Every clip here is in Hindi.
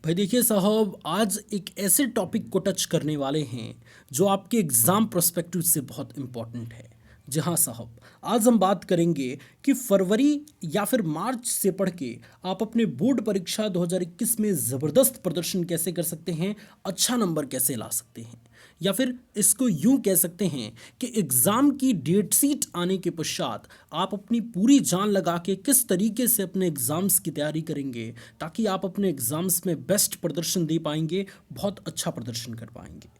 भाई देखिए साहब, आज एक ऐसे टॉपिक को टच करने वाले हैं जो आपके एग्ज़ाम पर्सपेक्टिव से बहुत इम्पोर्टेंट है। जी हाँ साहब, आज हम बात करेंगे कि फरवरी या फिर मार्च से पढ़ के आप अपने बोर्ड परीक्षा 2021 में ज़बरदस्त प्रदर्शन कैसे कर सकते हैं, अच्छा नंबर कैसे ला सकते हैं, या फिर इसको यूं कह सकते हैं कि एग्ज़ाम की डेट शीट आने के पश्चात आप अपनी पूरी जान लगा के किस तरीके से अपने एग्ज़ाम्स की तैयारी करेंगे ताकि आप अपने एग्ज़ाम्स में बेस्ट प्रदर्शन दे पाएंगे, बहुत अच्छा प्रदर्शन कर पाएंगे।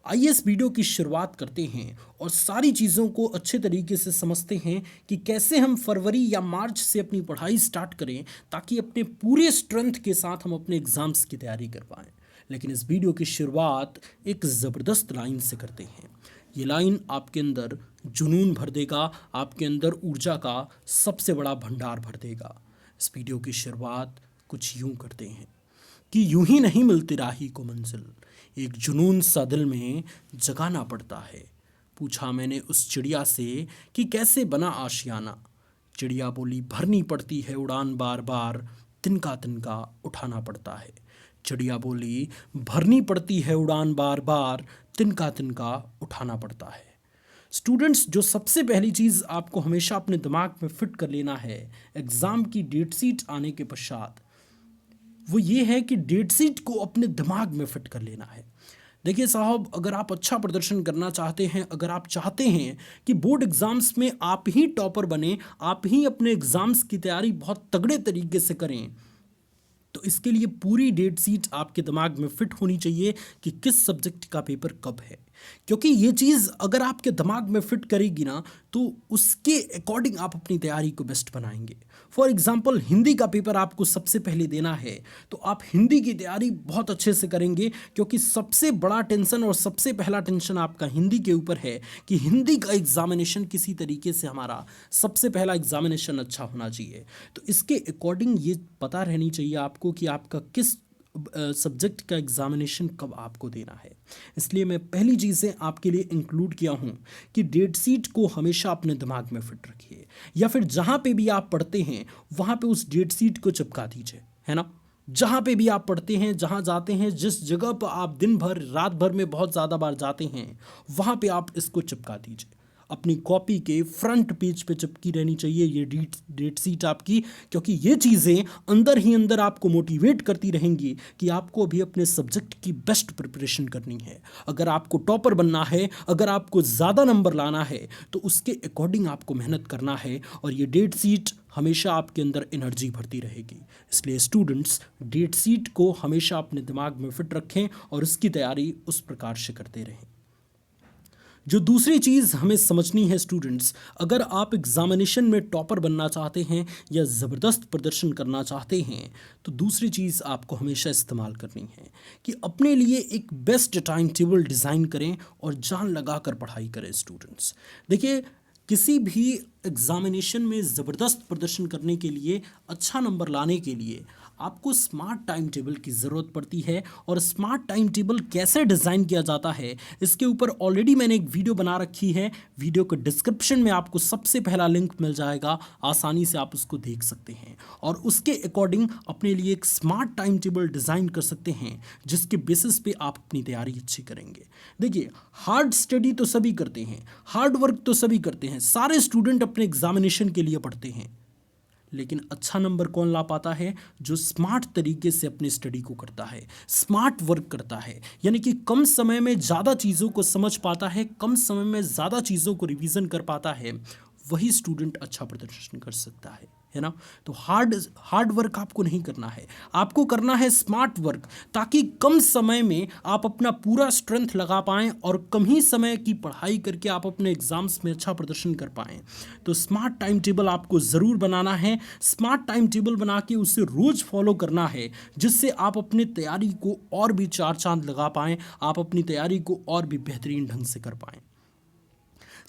आइए इस वीडियो की शुरुआत करते हैं और सारी चीज़ों को अच्छे तरीके से समझते हैं कि कैसे हम फरवरी या मार्च से अपनी पढ़ाई स्टार्ट करें ताकि अपने पूरे स्ट्रेंथ के साथ हम अपने एग्ज़ाम्स की तैयारी कर पाएँ। लेकिन इस वीडियो की शुरुआत एक ज़बरदस्त लाइन से करते हैं। ये लाइन आपके अंदर जुनून भर देगा, आपके अंदर ऊर्जा का सबसे बड़ा भंडार भर देगा। इस वीडियो की शुरुआत कुछ यूं करते हैं कि यूं ही नहीं मिलती राही को मंजिल, एक जुनून सा दिल में जगाना पड़ता है। पूछा मैंने उस चिड़िया से कि कैसे बना आशियाना। चिड़िया बोली भरनी पड़ती है उड़ान बार बार, तिनका तिनका उठाना पड़ता है। चिड़िया बोली भरनी पड़ती है उड़ान बार बार, तिनका तिनका उठाना पड़ता है। स्टूडेंट्स, जो सबसे पहली चीज़ आपको हमेशा अपने दिमाग में फिट कर लेना है एग्ज़ाम की डेट शीट आने के पश्चात, वो ये है कि डेट शीट को अपने दिमाग में फिट कर लेना है। देखिए साहब, अगर आप अच्छा प्रदर्शन करना चाहते हैं, अगर आप चाहते हैं कि बोर्ड एग्ज़ाम्स में आप ही टॉपर बने, आप ही अपने एग्ज़ाम्स की तैयारी बहुत तगड़े तरीके से करें, तो इसके लिए पूरी डेट शीट आपके दिमाग में फिट होनी चाहिए कि किस सब्जेक्ट का पेपर कब है। क्योंकि ये चीज़ अगर आपके दिमाग में फिट करेगी ना, तो उसके अकॉर्डिंग आप अपनी तैयारी को बेस्ट बनाएंगे। फॉर एग्जांपल, हिंदी का पेपर आपको सबसे पहले देना है तो आप हिंदी की तैयारी बहुत अच्छे से करेंगे, क्योंकि सबसे बड़ा टेंशन और सबसे पहला टेंशन आपका हिंदी के ऊपर है कि हिंदी का एग्जामिनेशन किसी तरीके से हमारा सबसे पहला एग्जामिनेशन अच्छा होना चाहिए। तो इसके अकॉर्डिंग ये पता रहनी चाहिए आपको कि आपका किस सब्जेक्ट का एग्जामिनेशन कब आपको देना है। इसलिए मैं पहली चीज़ें आपके लिए इंक्लूड किया हूँ कि डेट शीट को हमेशा अपने दिमाग में फिट रखिए, या फिर जहाँ पे भी आप पढ़ते हैं वहाँ पे उस डेट शीट को चिपका दीजिए, है ना। जहाँ पे भी आप पढ़ते हैं, जहाँ जाते हैं, जिस जगह पर आप दिन भर रात भर में बहुत ज़्यादा बार जाते हैं, वहाँ पे आप इसको चिपका दीजिए। अपनी कॉपी के फ्रंट पेज पे चिपकी रहनी चाहिए ये डेट शीट आपकी, क्योंकि ये चीज़ें अंदर ही अंदर आपको मोटिवेट करती रहेंगी कि आपको अभी अपने सब्जेक्ट की बेस्ट प्रिपरेशन करनी है। अगर आपको टॉपर बनना है, अगर आपको ज़्यादा नंबर लाना है, तो उसके अकॉर्डिंग आपको मेहनत करना है, और ये डेट शीट हमेशा आपके अंदर एनर्जी भरती रहेगी। इसलिए स्टूडेंट्स, डेट शीट को हमेशा अपने दिमाग में फिट रखें और उसकी तैयारी उस प्रकार से करते रहें। जो दूसरी चीज़ हमें समझनी है स्टूडेंट्स, अगर आप एग्जामिनेशन में टॉपर बनना चाहते हैं या ज़बरदस्त प्रदर्शन करना चाहते हैं, तो दूसरी चीज़ आपको हमेशा इस्तेमाल करनी है कि अपने लिए एक बेस्ट टाइम टेबल डिज़ाइन करें और जान लगा कर पढ़ाई करें। स्टूडेंट्स देखिए, किसी भी एग्जामिनेशन में ज़बरदस्त प्रदर्शन करने के लिए, अच्छा नंबर लाने के लिए आपको स्मार्ट टाइम टेबल की ज़रूरत पड़ती है। और स्मार्ट टाइम टेबल कैसे डिज़ाइन किया जाता है, इसके ऊपर ऑलरेडी मैंने एक वीडियो बना रखी है। वीडियो के डिस्क्रिप्शन में आपको सबसे पहला लिंक मिल जाएगा, आसानी से आप उसको देख सकते हैं और उसके अकॉर्डिंग अपने लिए एक स्मार्ट टाइम टेबल डिज़ाइन कर सकते हैं, जिसके बेसिस पे आप अपनी तैयारी अच्छी करेंगे। देखिए, हार्ड स्टडी तो सभी करते हैं, हार्ड वर्क तो सभी करते हैं, सारे स्टूडेंट अपने एग्जामिनेशन के लिए पढ़ते हैं, लेकिन अच्छा नंबर कौन ला पाता है? जो स्मार्ट तरीके से अपनी स्टडी को करता है, स्मार्ट वर्क करता है, यानी कि कम समय में ज़्यादा चीज़ों को समझ पाता है, कम समय में ज़्यादा चीज़ों को रिवीजन कर पाता है, वही स्टूडेंट अच्छा प्रदर्शन कर सकता है ना। तो हार्ड वर्क आपको नहीं करना है, आपको करना है स्मार्ट वर्क, ताकि कम समय में आप अपना पूरा स्ट्रेंथ लगा पाएं और कम ही समय की पढ़ाई करके आप अपने एग्जाम्स में अच्छा प्रदर्शन कर पाएं। तो स्मार्ट टाइम टेबल आपको ज़रूर बनाना है, स्मार्ट टाइम टेबल बना के उसे रोज़ फॉलो करना है, जिससे आप अपनी तैयारी को और भी चार चांद लगा पाएं, आप अपनी तैयारी को और भी बेहतरीन ढंग से कर पाएं।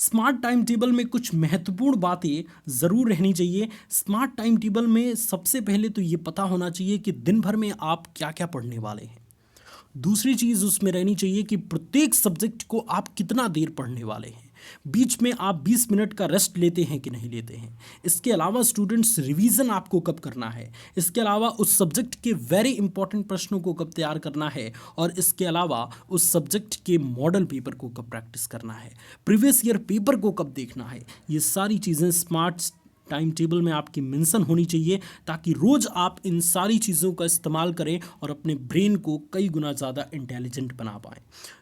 स्मार्ट टाइम टेबल में कुछ महत्वपूर्ण बातें ज़रूर रहनी चाहिए। स्मार्ट टाइम टेबल में सबसे पहले तो ये पता होना चाहिए कि दिन भर में आप क्या क्या पढ़ने वाले हैं। दूसरी चीज़ उसमें रहनी चाहिए कि प्रत्येक सब्जेक्ट को आप कितना देर पढ़ने वाले हैं। बीच में आप 20 मिनट का रेस्ट लेते हैं कि नहीं लेते हैं। इसके अलावा स्टूडेंट्स रिवीजन आपको कब करना है, इसके अलावा उस सब्जेक्ट के वेरी इंपॉर्टेंट प्रश्नों को कब तैयार करना है, और इसके अलावा उस सब्जेक्ट के मॉडल पेपर को कब प्रैक्टिस करना है, प्रीवियस ईयर पेपर को कब देखना है। ये सारी चीज़ें स्मार्ट टाइम टेबल में आपकी मेंशन होनी चाहिए, ताकि रोज़ आप इन सारी चीज़ों का इस्तेमाल करें और अपने ब्रेन को कई गुना ज़्यादा इंटेलिजेंट बना पाएँ।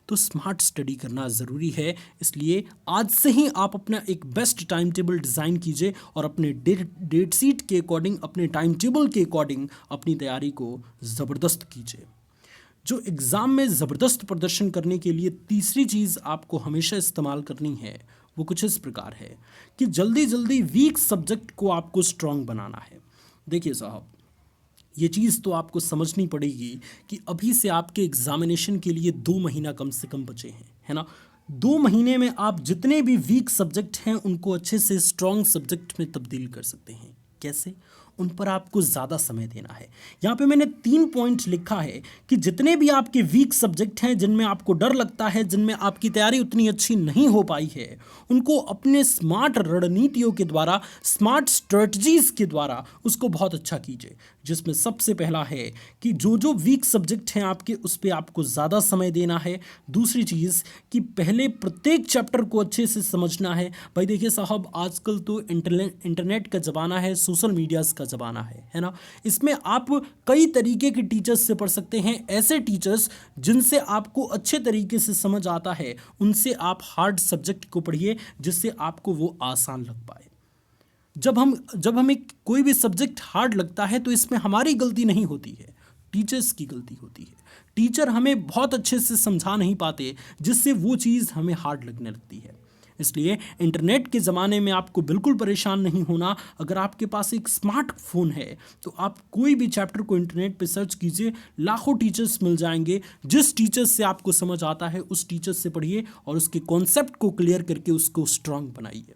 तो स्मार्ट स्टडी करना ज़रूरी है, इसलिए आज से ही आप अपना एक बेस्ट टाइम टेबल डिज़ाइन कीजिए और अपने डेट शीट के अकॉर्डिंग, अपने टाइम टेबल के अकॉर्डिंग अपनी तैयारी को ज़बरदस्त कीजिए। जो एग्ज़ाम में ज़बरदस्त प्रदर्शन करने के लिए तीसरी चीज़ आपको हमेशा इस्तेमाल करनी है, वो कुछ इस प्रकार है कि जल्दी जल्दी वीक सब्जेक्ट को आपको स्ट्रांग बनाना है। देखिए साहब, ये चीज़ तो आपको समझनी पड़ेगी कि अभी से आपके एग्जामिनेशन के लिए 2 महीना कम से कम बचे हैं, है ना। 2 महीने में आप जितने भी वीक सब्जेक्ट हैं उनको अच्छे से स्ट्रांग सब्जेक्ट में तब्दील कर सकते हैं। कैसे? उन पर आपको ज़्यादा समय देना है। यहाँ पे मैंने 3 पॉइंट लिखा है कि जितने भी आपके वीक सब्जेक्ट हैं, जिनमें आपको डर लगता है, जिनमें आपकी तैयारी उतनी अच्छी नहीं हो पाई है, उनको अपने स्मार्ट रणनीतियों के द्वारा, स्मार्ट स्ट्रेटजीज़ के द्वारा उसको बहुत अच्छा कीजिए। जिसमें सबसे पहला है कि जो वीक सब्जेक्ट हैं आपके, उस पर आपको ज़्यादा समय देना है। दूसरी चीज़ कि पहले प्रत्येक चैप्टर को अच्छे से समझना है। भाई देखिए साहब, आजकल तो इंटरनेट का ज़माना है, सोशल मीडियाज़ का ज़माना है ना। इसमें आप कई तरीके के टीचर्स से पढ़ सकते हैं। ऐसे टीचर्स जिनसे आपको अच्छे तरीके से समझ आता है, उनसे आप हार्ड सब्जेक्ट को पढ़िए, जिससे आपको वो आसान लग पाए। जब हमें कोई भी सब्जेक्ट हार्ड लगता है तो इसमें हमारी गलती नहीं होती है, टीचर्स की गलती होती है। टीचर हमें बहुत अच्छे से समझा नहीं पाते, जिससे वो चीज़ हमें हार्ड लगने लगती है। इसलिए इंटरनेट के ज़माने में आपको बिल्कुल परेशान नहीं होना। अगर आपके पास एक स्मार्टफोन है तो आप कोई भी चैप्टर को इंटरनेट पे सर्च कीजिए, लाखों टीचर्स मिल जाएंगे। जिस टीचर से आपको समझ आता है उस टीचर से पढ़िए और उसके कॉन्सेप्ट को क्लियर करके उसको स्ट्रांग बनाइए।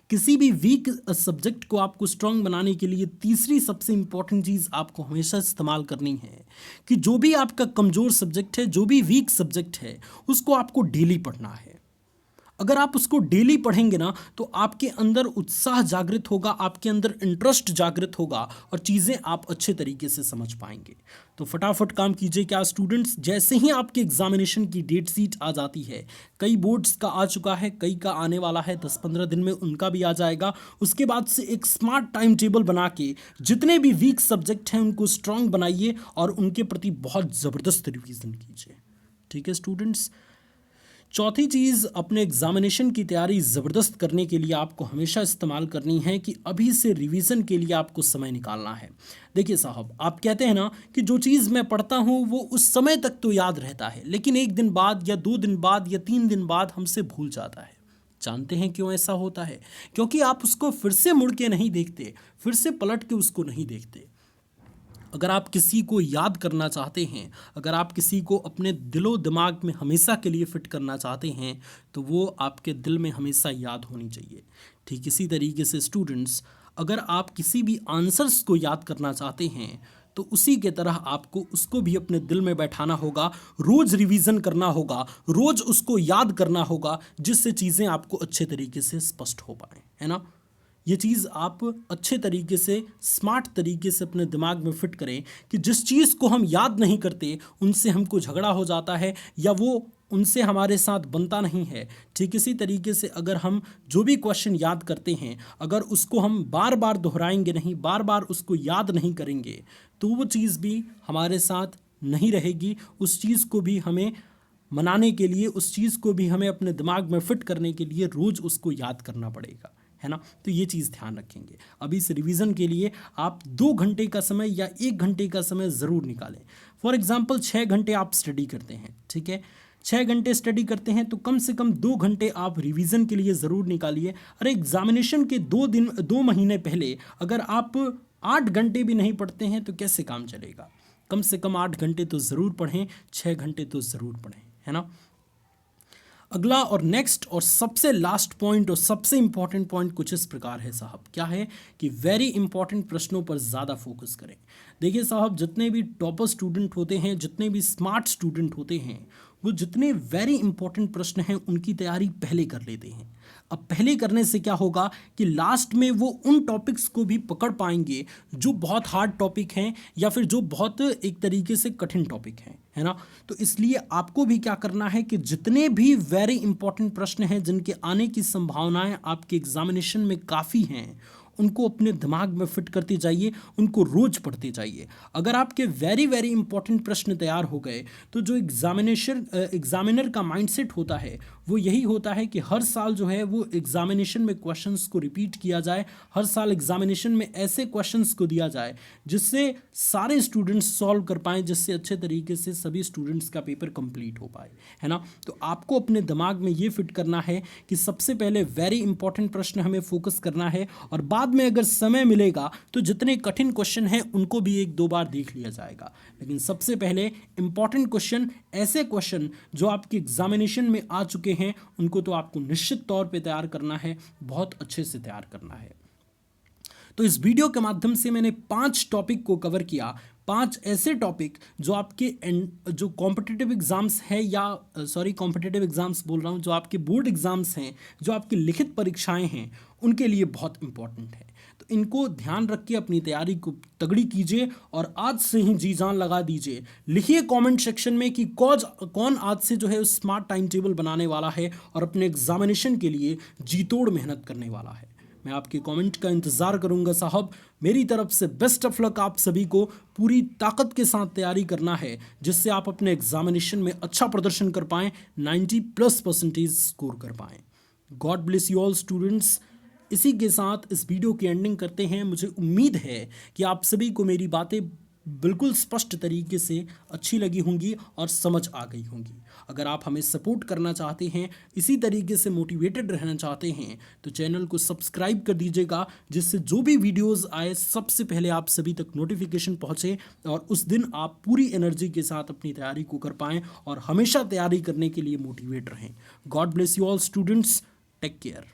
किसी भी वीक सब्जेक्ट को आपको स्ट्रांग बनाने के लिए तीसरी सबसे इंपॉर्टेंट चीज़ आपको हमेशा इस्तेमाल करनी है कि जो भी आपका कमज़ोर सब्जेक्ट है, जो भी वीक सब्जेक्ट है, उसको आपको डेली पढ़ना है। अगर आप उसको डेली पढ़ेंगे ना, तो आपके अंदर उत्साह जागृत होगा, आपके अंदर इंटरेस्ट जागृत होगा और चीज़ें आप अच्छे तरीके से समझ पाएंगे। तो फटाफट काम कीजिए क्या स्टूडेंट्स, जैसे ही आपके एग्जामिनेशन की डेट शीट आ जाती है, कई बोर्ड्स का आ चुका है, कई का आने वाला है, 10-15 दिन में उनका भी आ जाएगा। उसके बाद से एक स्मार्ट टाइम टेबल बना के जितने भी वीक सब्जेक्ट हैं उनको स्ट्रांग बनाइए और उनके प्रति बहुत ज़बरदस्त रिवीजन कीजिए। ठीक है स्टूडेंट्स। चौथी चीज़, अपने एग्जामिनेशन की तैयारी ज़बरदस्त करने के लिए आपको हमेशा इस्तेमाल करनी है कि अभी से रिवीजन के लिए आपको समय निकालना है। देखिए साहब, आप कहते हैं ना कि जो चीज़ मैं पढ़ता हूँ वो उस समय तक तो याद रहता है, लेकिन 1 दिन बाद या 2 दिन बाद या 3 दिन बाद हमसे भूल जाता है। जानते हैं क्यों ऐसा होता है? क्योंकि आप उसको फिर से मुड़ के नहीं देखते, फिर से पलट के उसको नहीं देखते। अगर आप किसी को याद करना चाहते हैं, अगर आप किसी को अपने दिलो दिमाग में हमेशा के लिए फिट करना चाहते हैं, तो वो आपके दिल में हमेशा याद होनी चाहिए। ठीक इसी तरीके से स्टूडेंट्स, अगर आप किसी भी आंसर्स को याद करना चाहते हैं, तो उसी के तरह आपको उसको भी अपने दिल में बैठाना होगा, रोज़ रिवीजन करना होगा, रोज़ उसको याद करना होगा, जिससे चीज़ें आपको अच्छे तरीके से स्पष्ट हो पाएँ, है ना। ये चीज़ आप अच्छे तरीके से, स्मार्ट तरीके से अपने दिमाग में फिट करें कि जिस चीज़ को हम याद नहीं करते उनसे हमको झगड़ा हो जाता है या वो उनसे हमारे साथ बनता नहीं है। ठीक इसी तरीके से अगर हम जो भी क्वेश्चन याद करते हैं, अगर उसको हम बार बार दोहराएंगे नहीं, बार बार उसको याद नहीं करेंगे, तो वो चीज़ भी हमारे साथ नहीं रहेगी। उस चीज़ को भी हमें मनाने के लिए, उस चीज़ को भी हमें अपने दिमाग में फिट करने के लिए रोज़ उसको याद करना पड़ेगा, है ना। तो ये चीज़ ध्यान रखेंगे। अभी इस रिवीजन के लिए आप 2 घंटे का समय या 1 घंटे का समय ज़रूर निकालें। फॉर एग्जांपल 6 घंटे आप स्टडी करते हैं, ठीक है, 6 घंटे स्टडी करते हैं तो कम से कम 2 घंटे आप रिवीजन के लिए ज़रूर निकालिए। अरे एग्जामिनेशन के 2 महीने पहले अगर आप 8 घंटे भी नहीं पढ़ते हैं तो कैसे काम चलेगा। कम से कम 8 घंटे तो ज़रूर पढ़ें, 6 घंटे तो ज़रूर पढ़ें, है ना। अगला और नेक्स्ट और सबसे लास्ट पॉइंट और सबसे इंपॉर्टेंट पॉइंट कुछ इस प्रकार है साहब, क्या है कि वेरी इंपॉर्टेंट प्रश्नों पर ज़्यादा फोकस करें। देखिए साहब, जितने भी टॉपर स्टूडेंट होते हैं, जितने भी स्मार्ट स्टूडेंट होते हैं, वो जितने वेरी इंपॉर्टेंट प्रश्न हैं उनकी तैयारी पहले कर लेते हैं। अब पहले करने से क्या होगा कि लास्ट में वो उन टॉपिक्स को भी पकड़ पाएंगे जो बहुत हार्ड टॉपिक हैं या फिर जो बहुत एक तरीके से कठिन टॉपिक हैं, है ना। तो इसलिए आपको भी क्या करना है कि जितने भी वेरी इंपॉर्टेंट प्रश्न हैं जिनके आने की संभावनाएं आपके एग्जामिनेशन में काफ़ी हैं, उनको अपने दिमाग में फिट करते जाइए, उनको रोज पढ़ते जाइए। अगर आपके वेरी वेरी इंपॉर्टेंट प्रश्न तैयार हो गए तो जो एग्जामिनर का माइंडसेट होता है वो यही होता है कि हर साल जो है वो एग्जामिनेशन में क्वेश्चंस को रिपीट किया जाए, हर साल एग्जामिनेशन में ऐसे क्वेश्चंस को दिया जाए जिससे सारे स्टूडेंट्स सॉल्व कर पाएँ, जिससे अच्छे तरीके से सभी स्टूडेंट्स का पेपर कंप्लीट हो पाए, है ना। तो आपको अपने दिमाग में ये फिट करना है कि सबसे पहले वेरी इंपॉर्टेंट प्रश्न हमें फोकस करना है, और बाद में अगर समय मिलेगा तो जितने कठिन क्वेश्चन हैं उनको भी एक दो बार देख लिया जाएगा। लेकिन सबसे पहले इंपॉर्टेंट क्वेश्चन, ऐसे क्वेश्चन जो आपके एग्जामिनेशन में आ चुके हैं, उनको तो आपको निश्चित तौर पे तैयार करना है, बहुत अच्छे से तैयार करना है। तो इस वीडियो के माध्यम से मैंने 5 टॉपिक को कवर किया, 5 ऐसे टॉपिक जो आपके जो कॉम्पिटिटिव एग्जाम्स है या कॉम्पिटिटिव एग्जाम्स बोल रहा हूँ, जो आपके बोर्ड एग्जाम्स हैं, जो आपकी लिखित परीक्षाएं हैं, उनके लिए बहुत इंपॉर्टेंट है। तो इनको ध्यान रख के अपनी तैयारी को तगड़ी कीजिए और आज से ही जी जान लगा दीजिए। लिखिए कमेंट सेक्शन में कि कौन आज से जो है स्मार्ट टाइम टेबल बनाने वाला है और अपने एग्जामिनेशन के लिए जी तोड़ मेहनत करने वाला है। मैं आपके कमेंट का इंतज़ार करूंगा साहब। मेरी तरफ से बेस्ट ऑफ लक आप सभी को। पूरी ताकत के साथ तैयारी करना है जिससे आप अपने एग्जामिनेशन में अच्छा प्रदर्शन कर पाएँ, 90+ % स्कोर कर पाएँ। God bless you all students. इसी के साथ इस वीडियो की एंडिंग करते हैं। मुझे उम्मीद है कि आप सभी को मेरी बातें बिल्कुल स्पष्ट तरीके से अच्छी लगी होंगी और समझ आ गई होंगी। अगर आप हमें सपोर्ट करना चाहते हैं, इसी तरीके से मोटिवेटेड रहना चाहते हैं, तो चैनल को सब्सक्राइब कर दीजिएगा, जिससे जो भी वीडियोस आए सबसे पहले आप सभी तक नोटिफिकेशन पहुंचे और उस दिन आप पूरी एनर्जी के साथ अपनी तैयारी को कर पाएँ और हमेशा तैयारी करने के लिए मोटिवेट रहें। God bless you all students. Take care.